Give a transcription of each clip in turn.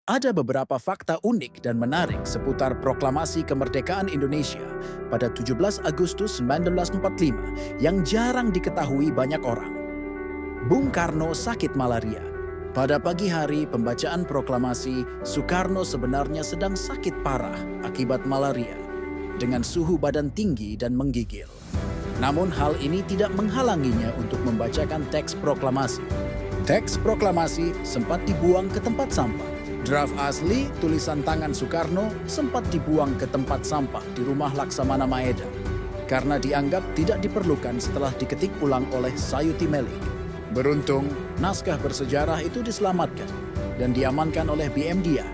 Ada beberapa fakta unik dan menarik seputar proklamasi kemerdekaan Indonesia pada 17 Agustus 1945 yang jarang diketahui banyak orang. Bung Karno sakit malaria. Pada pagi hari pembacaan proklamasi, Soekarno sebenarnya sedang sakit parah akibat malaria, dengan suhu badan tinggi dan menggigil. Namun hal ini tidak menghalanginya untuk membacakan teks proklamasi. Teks proklamasi sempat dibuang ke tempat sampah. Draft asli tulisan tangan Soekarno sempat dibuang ke tempat sampah di rumah Laksamana Maeda karena dianggap tidak diperlukan setelah diketik ulang oleh Sayuti Melik. Beruntung, naskah bersejarah itu diselamatkan dan diamankan oleh BM Dia.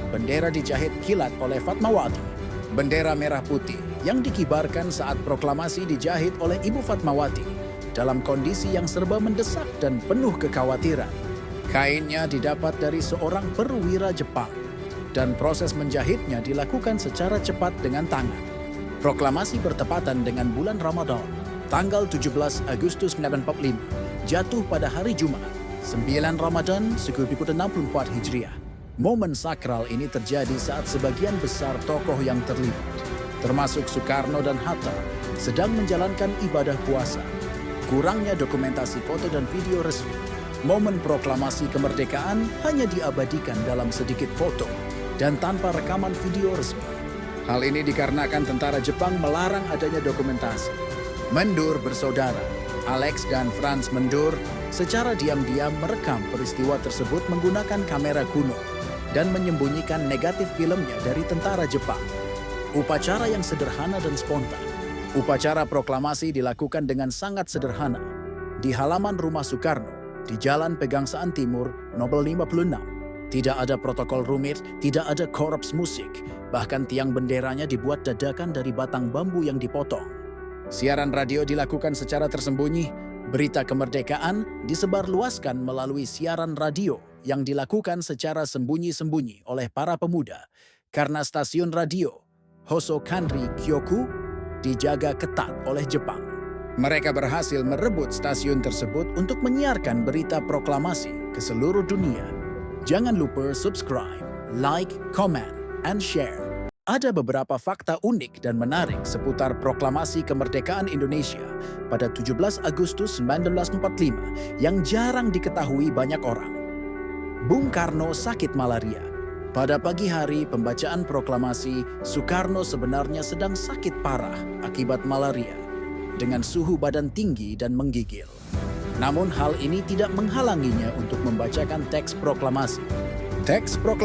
Bendera dijahit kilat oleh Fatmawati. Bendera merah putih yang dikibarkan saat proklamasi dijahit oleh Ibu Fatmawati dalam kondisi yang serba mendesak dan penuh kekhawatiran. Kainnya didapat dari seorang perwira Jepang dan proses menjahitnya dilakukan secara cepat dengan tangan. Proklamasi bertepatan dengan bulan Ramadan, tanggal 17 Agustus 1945, jatuh pada hari Jumat, 9 Ramadan 1464 Hijriah. Momen sakral ini terjadi saat sebagian besar tokoh yang terlibat, termasuk Soekarno dan Hatta, sedang menjalankan ibadah puasa. Kurangnya dokumentasi foto dan video resmi, momen proklamasi kemerdekaan hanya diabadikan dalam sedikit foto dan tanpa rekaman video resmi. Hal ini dikarenakan tentara Jepang melarang adanya dokumentasi. Mendur bersaudara, Alex dan Franz Mendur, secara diam-diam merekam peristiwa tersebut menggunakan kamera kuno dan menyembunyikan negatif filmnya dari tentara Jepang. Upacara yang sederhana dan spontan. Upacara proklamasi dilakukan dengan sangat sederhana di halaman rumah Soekarno di Jalan Pegangsaan Timur, Nobel 56. Tidak ada protokol rumit, tidak ada korps musik, bahkan tiang benderanya dibuat dadakan dari batang bambu yang dipotong. Siaran radio dilakukan secara tersembunyi, berita kemerdekaan disebarluaskan melalui siaran radio yang dilakukan secara sembunyi-sembunyi oleh para pemuda karena stasiun radio Hoso Kanri Kyoku dijaga ketat oleh Jepang. Mereka berhasil merebut stasiun tersebut untuk menyiarkan berita proklamasi ke seluruh dunia. Jangan lupa subscribe, like, comment, and share. Ada beberapa fakta unik dan menarik seputar proklamasi kemerdekaan Indonesia pada 17 Agustus 1945 yang jarang diketahui banyak orang. Bung Karno sakit malaria. Pada pagi hari pembacaan proklamasi, Soekarno sebenarnya sedang sakit parah akibat malaria, dengan suhu badan tinggi dan menggigil. Namun hal ini tidak menghalanginya untuk membacakan teks proklamasi. Teks proklamasi